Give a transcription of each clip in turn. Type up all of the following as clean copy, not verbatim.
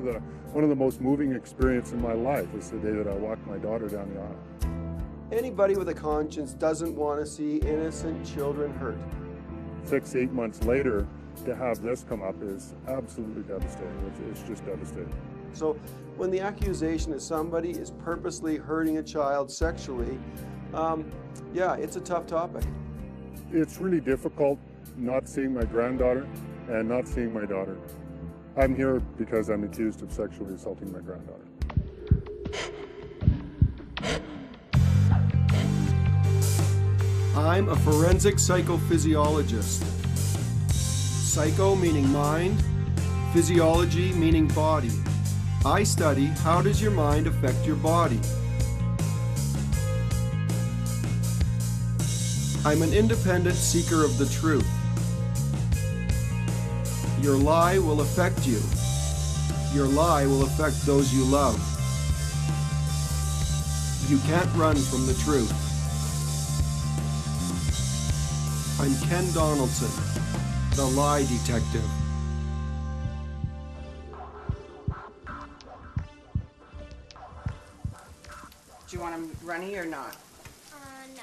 one of the most moving experiences in my life was the day that I walked my daughter down the aisle. Anybody with a conscience doesn't want to see innocent children hurt. 6-8 months later, to have this come up is absolutely devastating. It's just devastating. So when the accusation is somebody is purposely hurting a child sexually, yeah, it's a tough topic. It's really difficult not seeing my granddaughter and not seeing my daughter. I'm here because I'm accused of sexually assaulting my granddaughter. I'm a forensic psychophysiologist. Psycho meaning mind, physiology meaning body. I study how does your mind affect your body. I'm an independent seeker of the truth. Your lie will affect you. Your lie will affect those you love. You can't run from the truth. I'm Ken Donaldson, the lie detective. Do you want him runny or not? No.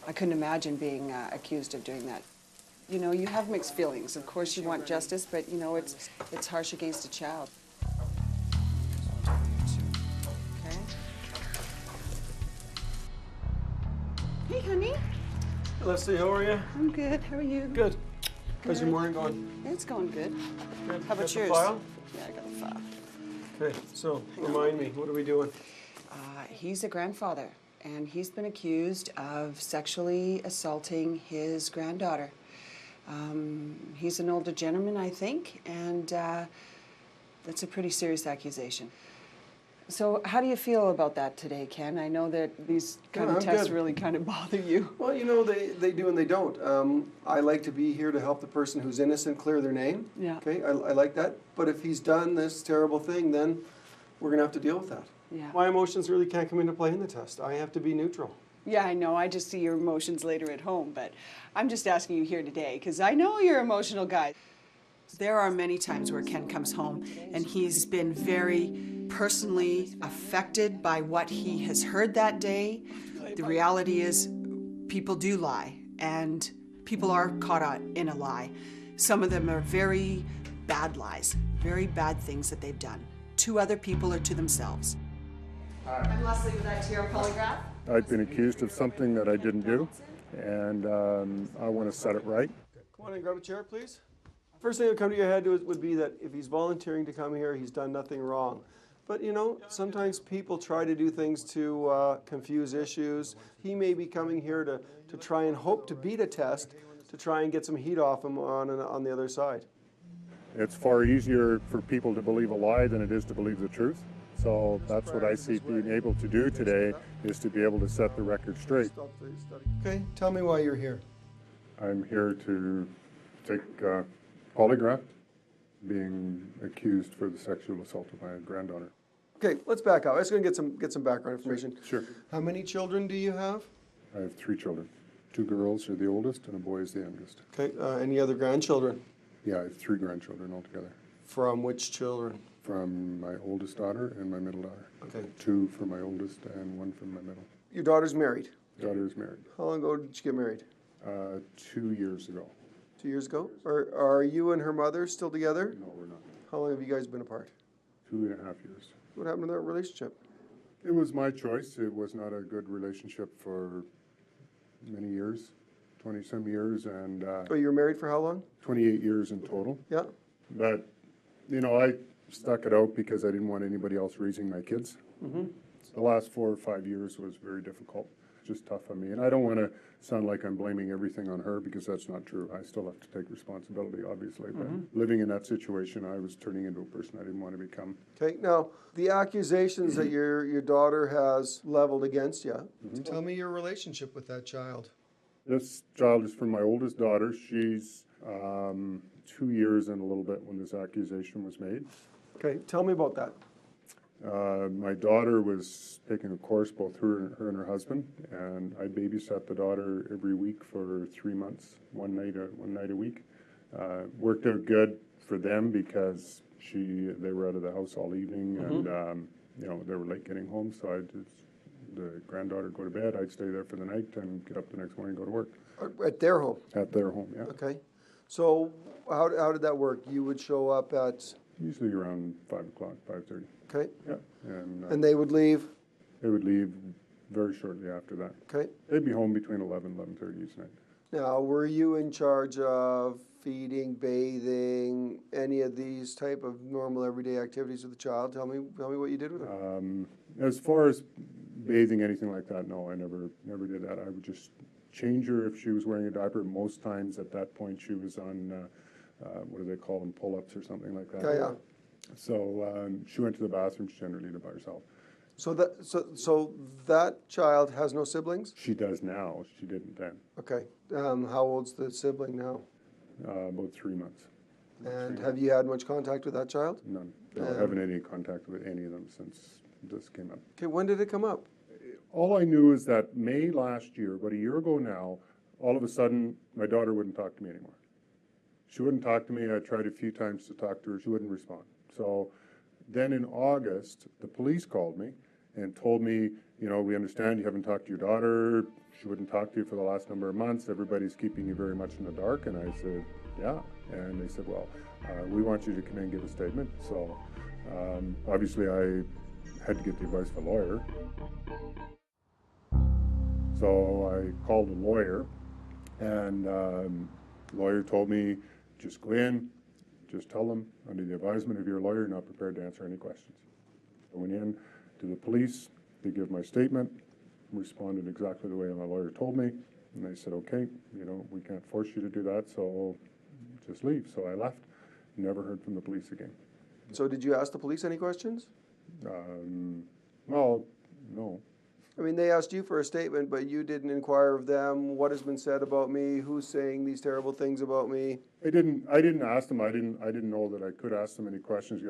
I couldn't imagine being accused of doing that. You know, you have mixed feelings. Of course you want justice, but you know, it's harsh against a child. Okay. Hey, honey. Leslie, how are you? I'm good. How are you? Good. How's your morning going? It's going good. Good. How about Got the yours? file? Yeah, I got the file. Okay, so remind me, what are we doing? He's a grandfather, and he's been accused of sexually assaulting his granddaughter. He's an older gentleman, I think, and that's a pretty serious accusation. So how do you feel about that today, Ken? I know that these kind of tests good. really kind of bother you. Well, you know, they do and they don't. I like to be here to help the person who's innocent clear their name. Yeah. Okay, I like that. But if he's done this terrible thing, then we're going to have to deal with that. Yeah. My emotions really can't come into play in the test. I have to be neutral. Yeah, I know. I just see your emotions later at home, but I'm just asking you here today because I know you're an emotional guy. There are many times where Ken comes home and he's been very personally affected by what he has heard that day. The reality is people do lie, and people are caught out in a lie. Some of them are very bad lies, very bad things that they've done to other people or to themselves. I'm Leslie with ITR Polygraph. I've been accused of something that I didn't do, and I want to set it right. Come on and grab a chair, please. First thing that would come to your head would be that if he's volunteering to come here, he's done nothing wrong. But you know, sometimes people try to do things to confuse issues. He may be coming here to try and hope to beat a test, to try and get some heat off him on the other side. It's far easier for people to believe a lie than it is to believe the truth. So that's what I see being able to do today, is to be able to set the record straight. Okay, tell me why you're here. I'm here to take polygraph, being accused for the sexual assault of my granddaughter. Okay, let's back up. I'm just going to get some background information. Sure. How many children do you have? I have 3 children. 2 girls are the oldest and a boy is the youngest. Okay, any other grandchildren? Yeah, I have 3 grandchildren altogether. From which children? From my oldest daughter and my middle daughter. Okay. 2 from my oldest and 1 from my middle. Your daughter's married? Daughter is married. How long ago did you get married? 2 years ago. 2 years ago? Are you and her mother still together? No, we're not. How long have you guys been apart? 2.5 years. What happened to that relationship? It was my choice. It was not a good relationship for many years, 20-some years, and Oh, you were married for how long? 28 years in total. Yeah. But, you know, I stuck it out because I didn't want anybody else raising my kids. Mm-hmm. The last 4 or 5 years was very difficult, just tough on me. And I don't want to sound like I'm blaming everything on her, because that's not true. I still have to take responsibility, obviously. But living in that situation, I was turning into a person I didn't want to become. Okay, now, the accusations that your daughter has leveled against you, tell me your relationship with that child. This child is from my oldest daughter. She's 2 years and a little bit when this accusation was made. Okay, tell me about that. My daughter was taking a course, both her and her husband, and I babysat the daughter every week for 3 months, one night a week. Worked out good for them because They were out of the house all evening, and you know, they were late getting home, so I just, the granddaughter go to bed, I'd stay there for the night and get up the next morning and go to work. At their home? At their home, yeah. Okay. So how did that work? You would show up at? Usually around 5 o'clock, 5:30. Okay. Yeah. And they would leave? They would leave very shortly after that. Okay. They'd be home between 11 and 11:30 each night. Now, were you in charge of feeding, bathing, any of these type of normal everyday activities with the child? Tell me what you did with her. As far as bathing, anything like that, no, I never did that. I would just change her if she was wearing a diaper. Most times at that point she was on, what do they call them, pull-ups or something like that. Yeah. So she went to the bathroom. She generally did it by herself. So that child has no siblings? She does now. She didn't then. Okay. How old's the sibling now? About 3 months. And have you had much contact with that child? None. I haven't had any contact with any of them since this came up. Okay, when did it come up? All I knew is that May last year, about a year ago now, all of a sudden, my daughter wouldn't talk to me anymore. She wouldn't talk to me. I tried a few times to talk to her. She wouldn't respond. So then in August, the police called me and told me, you know, we understand you haven't talked to your daughter. She wouldn't talk to you for the last number of months. Everybody's keeping you very much in the dark. And I said, yeah. And they said, well, we want you to come in and give a statement. So obviously I had to get the advice of a lawyer. So I called a lawyer, and the lawyer told me, just go in, just tell them, under the advisement of your lawyer, you're not prepared to answer any questions. I went in to the police, they give my statement, responded exactly the way my lawyer told me, and they said, okay, you know, we can't force you to do that, so just leave. So I left, never heard from the police again. So did you ask the police any questions? Well, no. I mean, they asked you for a statement, but you didn't inquire of them. What has been said about me? Who's saying these terrible things about me? I didn't ask them. I didn't know that I could ask them any questions.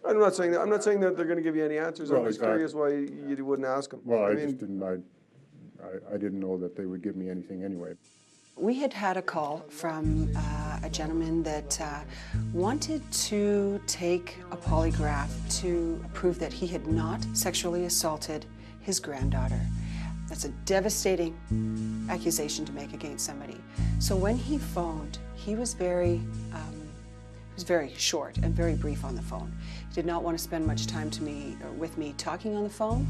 I'm not saying that they're going to give you any answers. Well, I'm just curious why you wouldn't ask them. Well, I didn't know that they would give me anything anyway. We had a call from a gentleman that wanted to take a polygraph to prove that he had not sexually assaulted his granddaughter. That's a devastating accusation to make against somebody. So when he phoned, he was very short and very brief on the phone. He did not want to spend much time with me talking on the phone.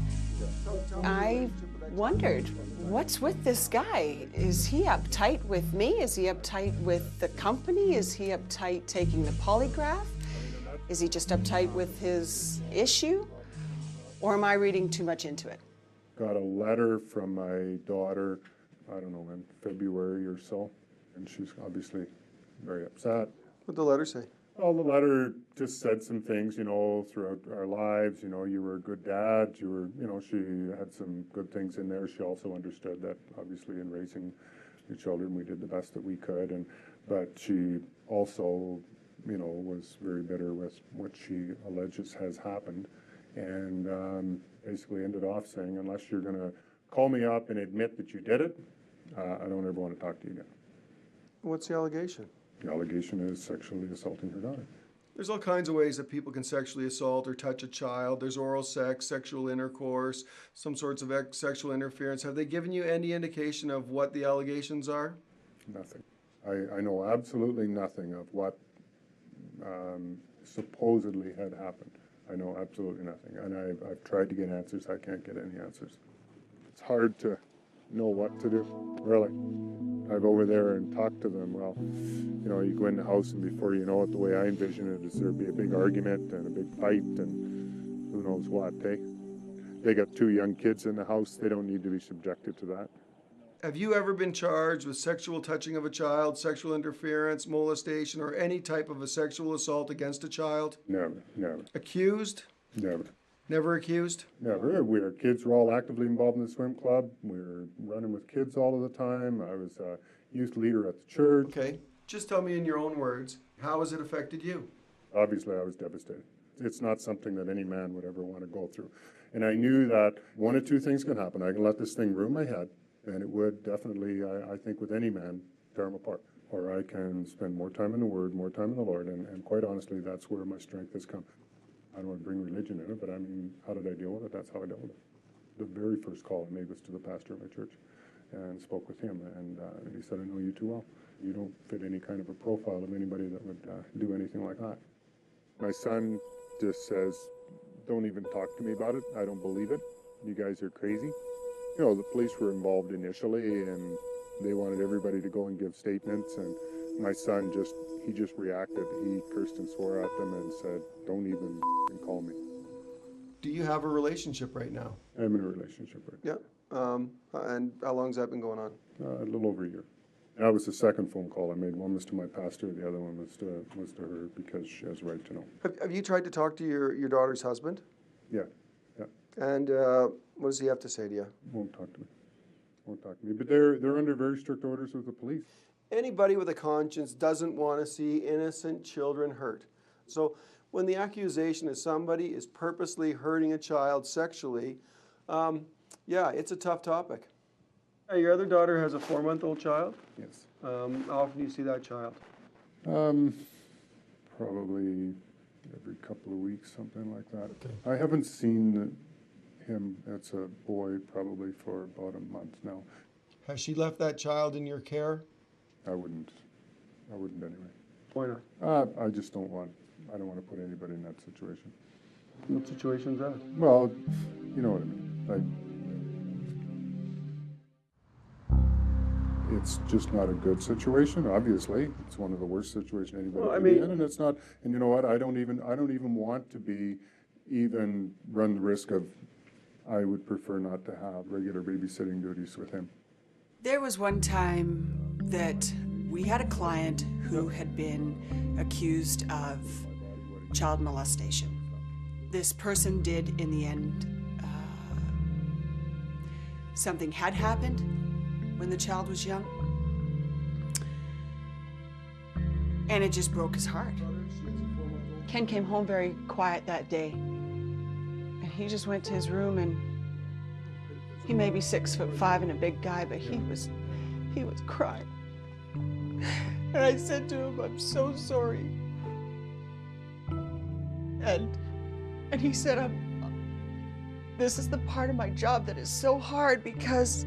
I wondered, what's with this guy? Is he uptight with me? Is he uptight with the company? Is he uptight taking the polygraph? Is he just uptight with his issue? Or am I reading too much into it? Got a letter from my daughter, I don't know, in February or so, and she's obviously very upset. What'd the letter say? Well, the letter just said some things, you know, throughout our lives, you know, you were a good dad, you were, you know, she had some good things in there. She also understood that obviously in raising the children, we did the best that we could, but she also, you know, was very bitter with what she alleges has happened, and basically ended off saying, unless you're going to call me up and admit that you did it, I don't ever want to talk to you again. What's the allegation? The allegation is sexually assaulting her daughter. There's all kinds of ways that people can sexually assault or touch a child. There's oral sex, sexual intercourse, some sorts of sexual interference. Have they given you any indication of what the allegations are? Nothing. I know absolutely nothing of what supposedly had happened. I know absolutely nothing. And I've tried to get answers. I can't get any answers. It's hard to know what to do, really. I go over there and talk to them. Well, you know, you go in the house and before you know it, the way I envision it is there'd be a big argument and a big fight and who knows what. They got 2 young kids in the house. They don't need to be subjected to that. Have you ever been charged with sexual touching of a child, sexual interference, molestation, or any type of a sexual assault against a child? Never. Accused? Never. Never accused? Never. Our kids were all actively involved in the swim club. We were running with kids all of the time. I was a youth leader at the church. Okay. Just tell me in your own words, how has it affected you? Obviously, I was devastated. It's not something that any man would ever want to go through. And I knew that one of 2 things could happen. I can let this thing ruin my head, and it would definitely, I think with any man, tear him apart. or I can spend more time in the Word, more time in the Lord, and quite honestly, that's where my strength has come. I don't want to bring religion in it, but I mean, how did I deal with it? That's how I dealt with it. The very first call I made was to the pastor of my church and spoke with him, and he said, I know you too well. You don't fit any kind of a profile of anybody that would do anything like that. My son just says, don't even talk to me about it. I don't believe it. You guys are crazy. You know, the police were involved initially, and they wanted everybody to go and give statements, and my son just reacted. He cursed and swore at them and said, don't even call me. Do you have a relationship right now? I'm in a relationship right now. Yeah. And how long has that been going on? A little over a year. That was the second phone call I made. One was to my pastor, the other one was to her because she has a right to know. Have you tried to talk to your daughter's husband? Yeah, yeah. And what does he have to say to you? Won't talk to me. Won't talk to me. But they're under very strict orders with the police. Anybody with a conscience doesn't want to see innocent children hurt. So when the accusation is somebody is purposely hurting a child sexually, yeah, it's a tough topic. Your other daughter has a 4-month-old child? Yes. How often do you see that child? Probably every couple of weeks, something like that. Okay. I haven't seen him, that's a boy, probably for about a month now. Has she left that child in your care? I wouldn't anyway. Why not? I don't want to put anybody in that situation. What situation is that? Well, you know what I mean. It's just not a good situation, obviously. It's one of the worst situations anybody can be in, and it's not, and you know what, I don't even want to run the risk of, I would prefer not to have regular babysitting duties with him. There was one time that we had a client who had been accused of child molestation. This person did, in the end, something had happened when the child was young, and it just broke his heart. Ken came home very quiet that day, and he just went to his room, and he may be 6'5" and a big guy, but he was crying. And I said to him, I'm so sorry. And he said, this is the part of my job that is so hard, because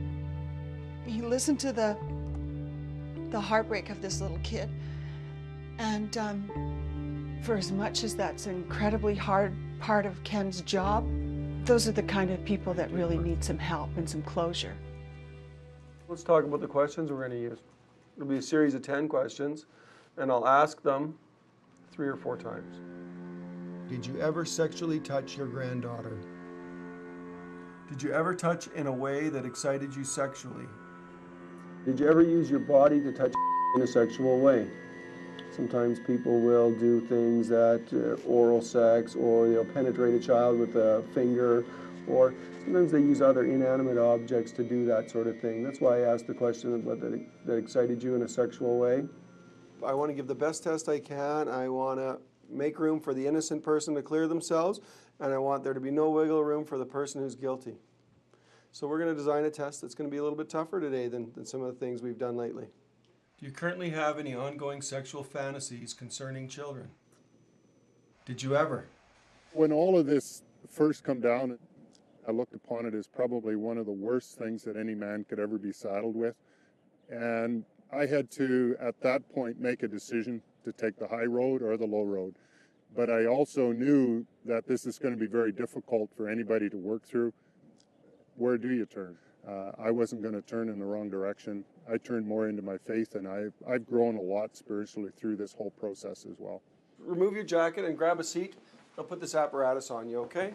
he listened to the heartbreak of this little kid. And for as much as that's an incredibly hard part of Ken's job, those are the kind of people that really need some help and some closure. Let's talk about the questions we're going to use. It'll be a series of 10 questions, and I'll ask them 3 or 4 times. Did you ever sexually touch your granddaughter? Did you ever touch in a way that excited you sexually? Did you ever use your body to touch in a sexual way? Sometimes people will do things that oral sex, or they'll penetrate a child with a finger, or sometimes they use other inanimate objects to do that sort of thing. That's why I asked the question of whether that excited you in a sexual way. I want to give the best test I can. I want to make room for the innocent person to clear themselves, and I want there to be no wiggle room for the person who's guilty. So we're going to design a test that's going to be a little bit tougher today than some of the things we've done lately. Do you currently have any ongoing sexual fantasies concerning children? Did you ever? When all of this first come down, I looked upon it as probably one of the worst things that any man could ever be saddled with. And I had to, at that point, make a decision to take the high road or the low road. But I also knew that this is going to be very difficult for anybody to work through. Where do you turn? I wasn't going to turn in the wrong direction. I turned more into my faith, and I've grown a lot spiritually through this whole process as well. Remove your jacket and grab a seat. I'll put this apparatus on you, okay?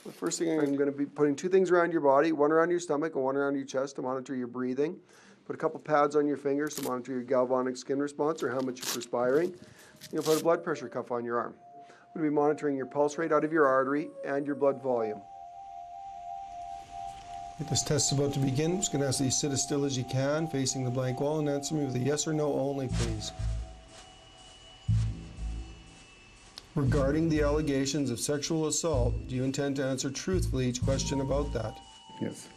The first thing, I'm going to be putting 2 things around your body, one around your stomach and one around your chest to monitor your breathing. Put a couple pads on your fingers to monitor your galvanic skin response, or how much you're perspiring. You'll put a blood pressure cuff on your arm. I'm going to be monitoring your pulse rate out of your artery and your blood volume. This test is about to begin. I'm just going to ask that you sit as still as you can, facing the blank wall, and answer me with a yes or no only, please. Regarding the allegations of sexual assault, do you intend to answer truthfully each question about that? Yes.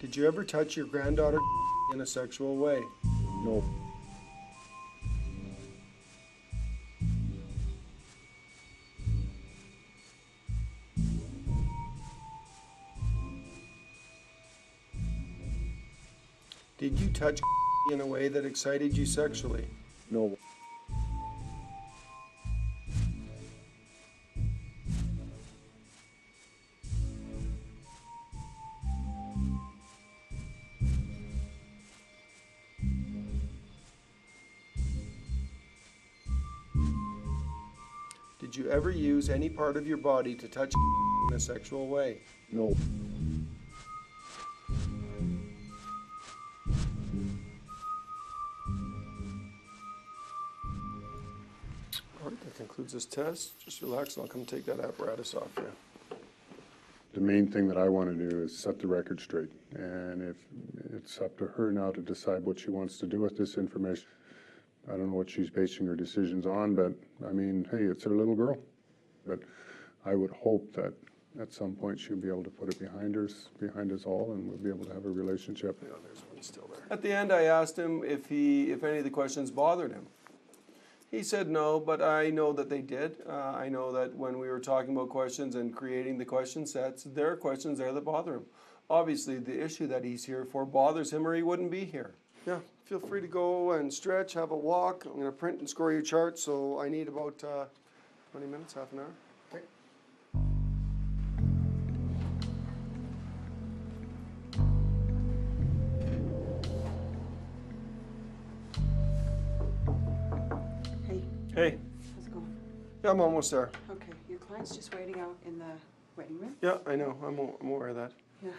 Did you ever touch your granddaughter in a sexual way? No. Did you touch in a way that excited you sexually? No. Did you ever use any part of your body to touch in a sexual way? No. All right, that concludes this test. Just relax and I'll come take that apparatus off you. The main thing that I want to do is set the record straight. And if it's up to her now to decide what she wants to do with this information. I don't know what she's basing her decisions on, but I mean, hey, it's her little girl. But I would hope that at some point she'll be able to put it behind us all, and we'll be able to have a relationship. Yeah, there's one still there. At the end, I asked him if any of the questions bothered him. He said no, but I know that they did. I know that when we were talking about questions and creating the question sets, there are questions there that bother him. Obviously, the issue that he's here for bothers him, or he wouldn't be here. Yeah, feel free to go and stretch, have a walk. I'm going to print and score your chart, so I need about 20 minutes, half an hour. Okay. Hey, Hey, how's it going? yeah, I'm almost there. Okay, your client's just waiting out in the waiting room? Yeah, I know. I'm aware of that. Yeah.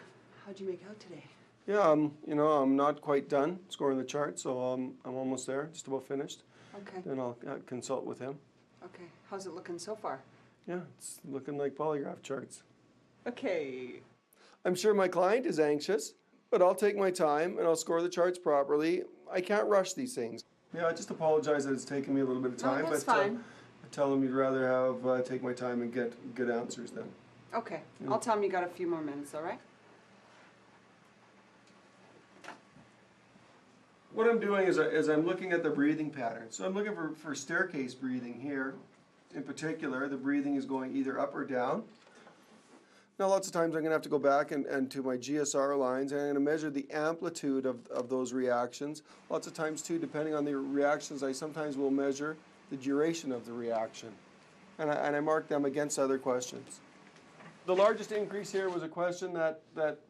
How'd you make out today? Yeah, I'm not quite done scoring the chart, so I'm almost there, just about finished. Okay. Then I'll consult with him. Okay. How's it looking so far? Yeah, it's looking like polygraph charts. Okay. I'm sure my client is anxious, but I'll take my time and I'll score the charts properly. I can't rush these things. Yeah, I just apologize that it's taken me a little bit of time, No, that's but fine. I tell him you'd rather have take my time and get good answers then. Okay. I'll tell him you got a few more minutes, all right? What I'm doing is I'm looking at the breathing pattern. So I'm looking for staircase breathing here. In particular, the breathing is going either up or down. Now, lots of times I'm going to have to go back and to my GSR lines, and I'm going to measure the amplitude of those reactions. Lots of times, too, depending on the reactions, I sometimes will measure the duration of the reaction. And I mark them against other questions. The largest increase here was a question that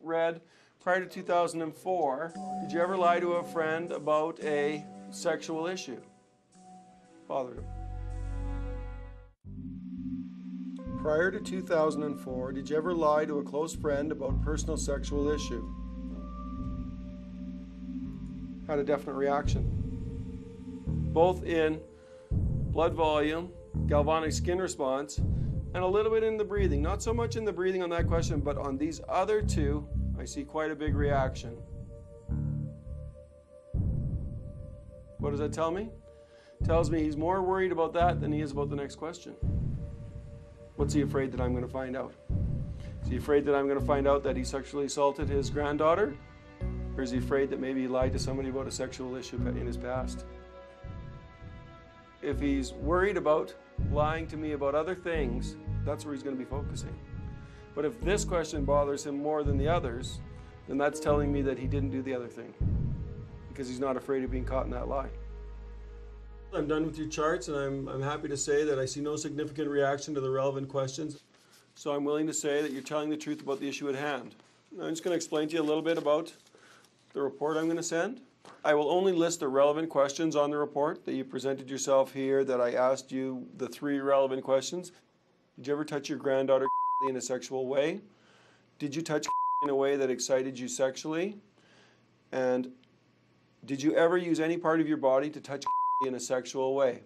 read, prior to 2004, did you ever lie to a friend about a sexual issue? Bothered him. Prior to 2004, did you ever lie to a close friend about a personal sexual issue? Had a definite reaction. Both in blood volume, galvanic skin response, and a little bit in the breathing. Not so much in the breathing on that question, but on these other two, I see quite a big reaction. What does that tell me? It tells me he's more worried about that than he is about the next question. What's he afraid that I'm going to find out? Is he afraid that I'm going to find out that he sexually assaulted his granddaughter? Or is he afraid that maybe he lied to somebody about a sexual issue in his past? If he's worried about lying to me about other things, that's where he's going to be focusing. But if this question bothers him more than the others, then that's telling me that he didn't do the other thing, because he's not afraid of being caught in that lie. I'm done with your charts, and I'm happy to say that I see no significant reaction to the relevant questions. So I'm willing to say that you're telling the truth about the issue at hand. I'm just going to explain to you a little bit about the report I'm going to send. I will only list the relevant questions on the report that you presented yourself here, that I asked you the 3 relevant questions. Did you ever touch your granddaughter in a sexual way? Did you touch in a way that excited you sexually? And did you ever use any part of your body to touch in a sexual way?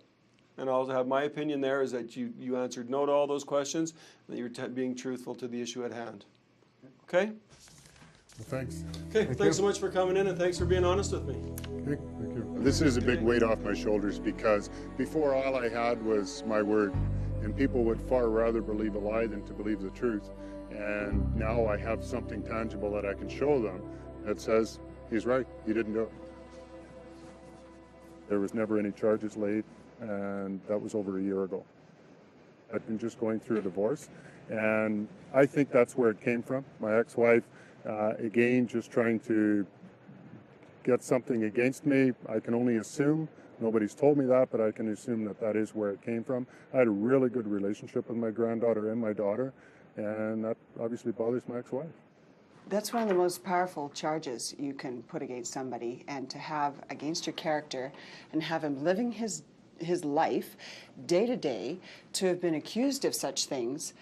And I'll have my opinion there is that you answered no to all those questions, and that you're being truthful to the issue at hand. Okay? Well, thanks. Okay, thanks so much for coming in, and thanks for being honest with me. Okay, thank you. This is a big weight off my shoulders, because before all I had was my word, and people would far rather believe a lie than to believe the truth. And now I have something tangible that I can show them that says he's right, he didn't do it. There was never any charges laid, and that was over a year ago. I've been just going through a divorce, and I think that's where it came from. My ex-wife, again, just trying to get something against me. I can only assume. Nobody's told me that, but I can assume that that is where it came from. I had a really good relationship with my granddaughter and my daughter, and that obviously bothers my ex-wife. That's one of the most powerful charges you can put against somebody, and to have against your character and have him living his life day to day, to have been accused of such things.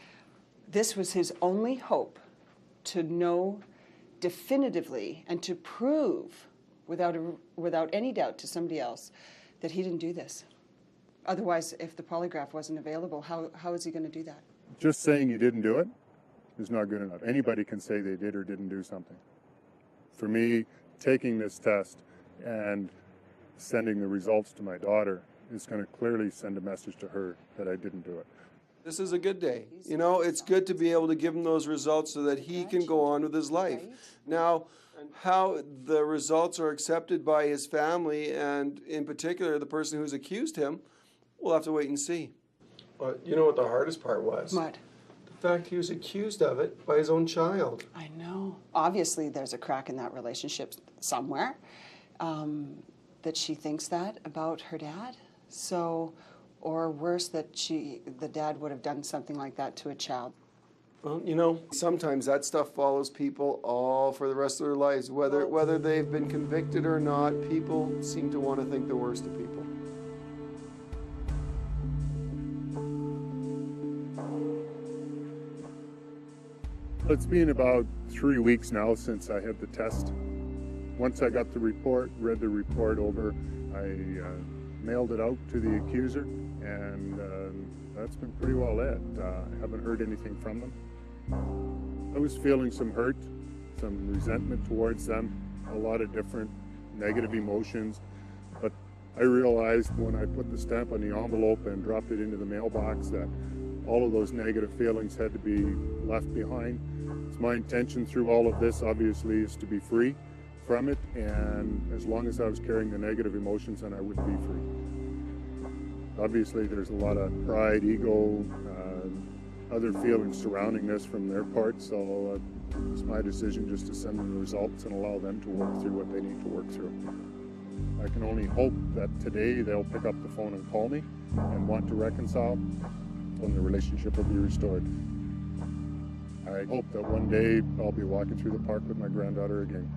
This was his only hope, to know definitively and to prove without any doubt to somebody else that he didn't do this. Otherwise, if the polygraph wasn't available, how is he going to do that? Just saying you didn't do it is not good enough. Anybody can say they did or didn't do something. For me, taking this test and sending the results to my daughter is going to clearly send a message to her that I didn't do it. This is a good day. You know, it's good to be able to give him those results so that he can go on with his life. Now, how the results are accepted by his family, and in particular the person who's accused him, we'll have to wait and see. But you know what the hardest part was? What? The fact he was accused of it by his own child. I know. Obviously, there's a crack in that relationship somewhere, that she thinks that about her dad. So, or worse, that the dad would have done something like that to a child. Well, you know, sometimes that stuff follows people all for the rest of their lives. Whether they've been convicted or not, people seem to want to think the worst of people. It's been about 3 weeks now since I had the test. Once I got the report, read the report over, I mailed it out to the accuser, and that's been pretty well it. I haven't heard anything from them. I was feeling some hurt, some resentment towards them, a lot of different negative emotions, but I realized when I put the stamp on the envelope and dropped it into the mailbox that all of those negative feelings had to be left behind. It's my intention through all of this, obviously, is to be free from it, and as long as I was carrying the negative emotions, then I would be free. Obviously, there's a lot of pride, ego, other feelings surrounding this from their part, so it's my decision just to send them the results and allow them to work through what they need to work through. I can only hope that today they'll pick up the phone and call me and want to reconcile, and the relationship will be restored. I hope that one day I'll be walking through the park with my granddaughter again.